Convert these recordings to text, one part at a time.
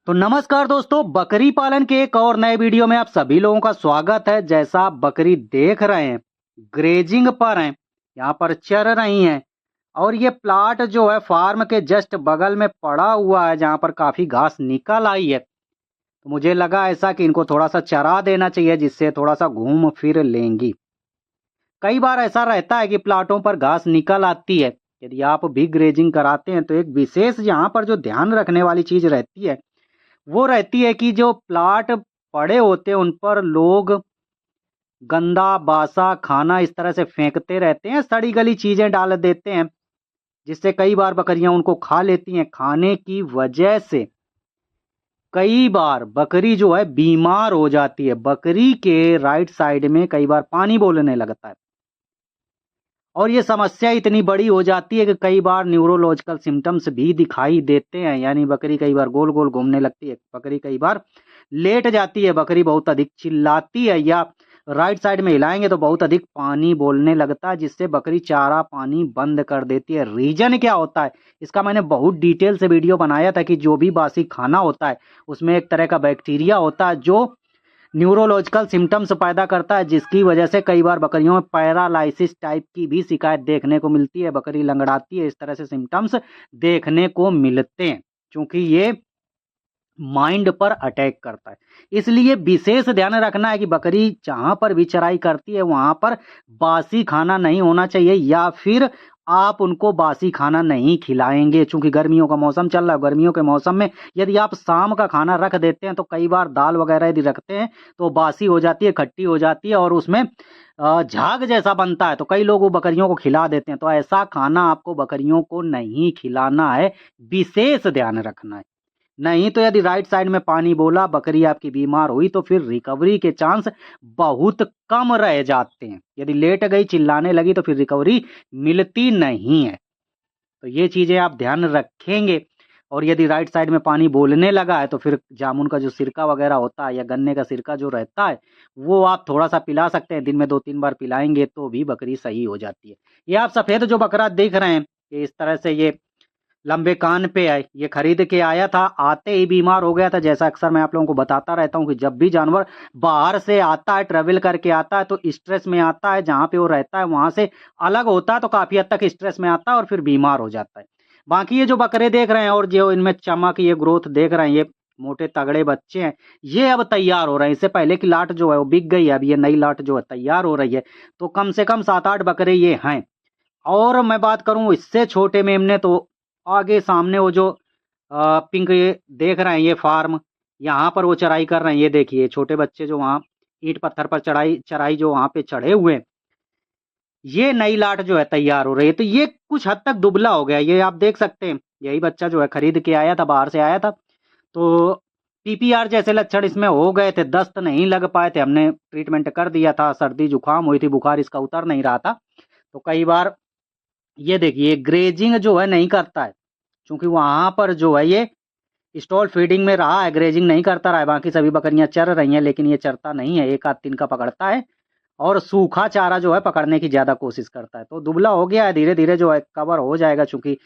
तो नमस्कार दोस्तों, बकरी पालन के एक और नए वीडियो में आप सभी लोगों का स्वागत है। जैसा आप बकरी देख रहे हैं, ग्रेजिंग पर हैं, यहाँ पर चर रही हैं और ये प्लाट जो है फार्म के जस्ट बगल में पड़ा हुआ है, जहाँ पर काफी घास निकल आई है। तो मुझे लगा ऐसा कि इनको थोड़ा सा चरा देना चाहिए, जिससे थोड़ा सा घूम फिर लेंगी। कई बार ऐसा रहता है कि प्लाटों पर घास निकल आती है। यदि आप भी ग्रेजिंग कराते हैं तो एक विशेष यहाँ पर जो ध्यान रखने वाली चीज रहती है वो रहती है कि जो प्लाट पड़े होते हैं उन पर लोग गंदा बासा खाना इस तरह से फेंकते रहते हैं, सड़ी गली चीजें डाल देते हैं, जिससे कई बार बकरियां उनको खा लेती हैं। खाने की वजह से कई बार बकरी जो है बीमार हो जाती है। बकरी के राइट साइड में कई बार पानी बोलने लगता है और ये समस्या इतनी बड़ी हो जाती है कि कई बार न्यूरोलॉजिकल सिम्टम्स भी दिखाई देते हैं। यानी बकरी कई बार गोल गोल घूमने लगती है, बकरी कई बार लेट जाती है, बकरी बहुत अधिक चिल्लाती है, या राइट साइड में हिलाएंगे तो बहुत अधिक पानी बोलने लगता है, जिससे बकरी चारा पानी बंद कर देती है। रीजन क्या होता है इसका मैंने बहुत डिटेल से वीडियो बनाया था कि जो भी बासी खाना होता है उसमें एक तरह का बैक्टीरिया होता है जो न्यूरोलॉजिकल सिम्टम्स पैदा करता है, जिसकी वजह से कई बार बकरियों में पैरालाइसिस टाइप की भी शिकायत देखने को मिलती है। बकरी लंगड़ाती है, इस तरह से सिम्टम्स देखने को मिलते हैं, क्योंकि ये माइंड पर अटैक करता है। इसलिए विशेष ध्यान रखना है कि बकरी जहां पर भी चराई करती है वहां पर बासी खाना नहीं होना चाहिए, या फिर आप उनको बासी खाना नहीं खिलाएंगे। चूंकि गर्मियों का मौसम चल रहा है, गर्मियों के मौसम में यदि आप शाम का खाना रख देते हैं तो कई बार दाल वगैरह यदि रखते हैं तो बासी हो जाती है, खट्टी हो जाती है और उसमें झाग जैसा बनता है, तो कई लोग वो बकरियों को खिला देते हैं। तो ऐसा खाना आपको बकरियों को नहीं खिलाना है, विशेष ध्यान रखना है। नहीं तो यदि राइट साइड में पानी बोला, बकरी आपकी बीमार हुई तो फिर रिकवरी के चांस बहुत कम रह जाते हैं। यदि लेट गई, चिल्लाने लगी तो फिर रिकवरी मिलती नहीं है। तो ये चीजें आप ध्यान रखेंगे। और यदि राइट साइड में पानी बोलने लगा है तो फिर जामुन का जो सिरका वगैरह होता है या गन्ने का सिरका जो रहता है वो आप थोड़ा सा पिला सकते हैं। दिन में 2-3 बार पिलाएंगे तो भी बकरी सही हो जाती है। ये आप सफेद जो बकरा देख रहे हैं, ये इस तरह से ये लंबे कान पे है, ये खरीद के आया था, आते ही बीमार हो गया था। जैसा अक्सर मैं आप लोगों को बताता रहता हूँ कि जब भी जानवर बाहर से आता है, ट्रेवल करके आता है, तो स्ट्रेस में आता है, जहाँ पे वो रहता है वहां से अलग होता है तो काफी हद तक स्ट्रेस में आता है और फिर बीमार हो जाता है। बाकी ये जो बकरे देख रहे हैं और जो इनमें चमक, ये ग्रोथ देख रहे हैं, ये मोटे तगड़े बच्चे हैं, ये अब तैयार हो रहे हैं। इससे पहले की लाट जो है वो बिक गई है, अब ये नई लाट जो है तैयार हो रही है। तो कम से कम 7-8 बकरे ये हैं। और मैं बात करूं इससे छोटे मेमने, तो आगे सामने वो जो पिंक ये देख रहे हैं, ये फार्म, यहाँ पर वो चराई कर रहे हैं। ये देखिए छोटे बच्चे जो वहाँ ईंट पत्थर पर चढ़ाई चराई जो वहाँ पे चढ़े हुए हैं, ये नई लाट जो है तैयार हो रही है। तो ये कुछ हद तक दुबला हो गया, ये आप देख सकते हैं। यही बच्चा जो है खरीद के आया था, बाहर से आया था, तो पीपीआर जैसे लक्षण इसमें हो गए थे, दस्त नहीं लग पाए थे, हमने ट्रीटमेंट कर दिया था, सर्दी जुकाम हुई थी, बुखार इसका उतर नहीं रहा था। तो कई बार ये देखिए ग्रेजिंग जो है नहीं करता है, क्योंकि वहां पर जो है ये स्टॉल फीडिंग में रहा है, ग्रेजिंग नहीं करता रहा है। बाकी सभी बकरियां चर रही हैं, लेकिन ये चरता नहीं है, एक आध तिनका पकड़ता है और सूखा चारा जो है पकड़ने की ज्यादा कोशिश करता है। तो दुबला हो गया है, धीरे धीरे जो है कवर हो जाएगा, चूंकि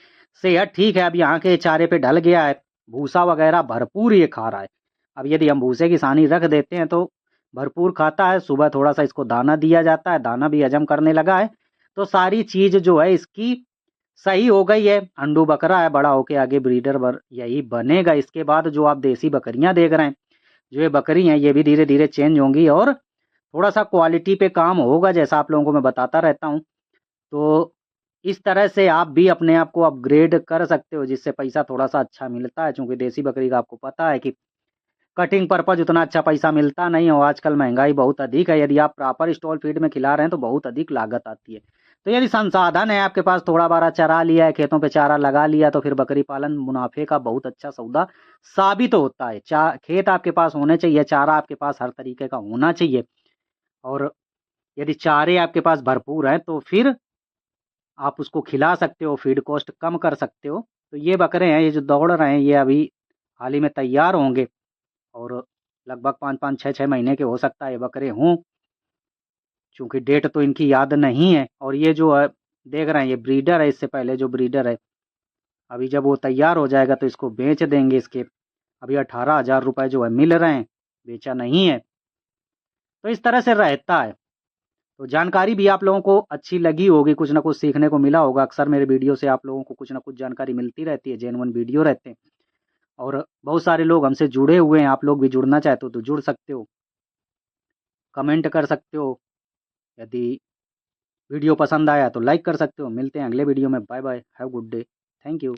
सेहत ठीक है। अब यहाँ के चारे पे ढल गया है, भूसा वगैरह भरपूर ये खा रहा है। अब यदि हम भूसे की सानी रख देते हैं तो भरपूर खाता है। सुबह थोड़ा सा इसको दाना दिया जाता है, दाना भी हजम करने लगा है। तो सारी चीज जो है इसकी सही हो गई है। अंडू बकरा है, बड़ा होके आगे ब्रीडर यही बनेगा। इसके बाद जो आप देसी बकरियां देख रहे हैं, जो ये बकरी हैं, ये भी धीरे धीरे चेंज होंगी और थोड़ा सा क्वालिटी पे काम होगा, जैसा आप लोगों को मैं बताता रहता हूँ। तो इस तरह से आप भी अपने आप को अपग्रेड कर सकते हो, जिससे पैसा थोड़ा सा अच्छा मिलता है। क्योंकि देसी बकरी का आपको पता है कि कटिंग पर्पज उतना अच्छा पैसा मिलता नहीं है, और आजकल महंगाई बहुत अधिक है। यदि आप प्रॉपर स्टॉल फीड में खिला रहे हैं तो बहुत अधिक लागत आती है। तो यदि संसाधन है आपके पास, थोड़ा बारा चरा लिया है, खेतों पे चारा लगा लिया, तो फिर बकरी पालन मुनाफे का बहुत अच्छा सौदा साबित होता है। खेत आपके पास होने चाहिए, चारा आपके पास हर तरीके का होना चाहिए, और यदि चारे आपके पास भरपूर हैं तो फिर आप उसको खिला सकते हो, फीड कॉस्ट कम कर सकते हो। तो ये बकरे हैं, ये जो दौड़ रहे हैं, ये अभी हाल ही में तैयार होंगे और लगभग 5-5, 6-6 महीने के हो सकता है ये बकरे हों, क्योंकि डेट तो इनकी याद नहीं है। और ये जो है देख रहे हैं, ये ब्रीडर है, इससे पहले जो ब्रीडर है, अभी जब वो तैयार हो जाएगा तो इसको बेच देंगे। इसके अभी 18,000 रुपये जो है मिल रहे हैं, बेचा नहीं है। तो इस तरह से रहता है। तो जानकारी भी आप लोगों को अच्छी लगी होगी, कुछ ना कुछ सीखने को मिला होगा। अक्सर मेरे वीडियो से आप लोगों को कुछ ना कुछ जानकारी मिलती रहती है, जेन्युइन वीडियो रहते हैं और बहुत सारे लोग हमसे जुड़े हुए हैं। आप लोग भी जुड़ना चाहते हो तो जुड़ सकते हो, कमेंट कर सकते हो। यदि वीडियो पसंद आया तो लाइक कर सकते हो। मिलते हैं अगले वीडियो में। Bye bye, have good day, thank you.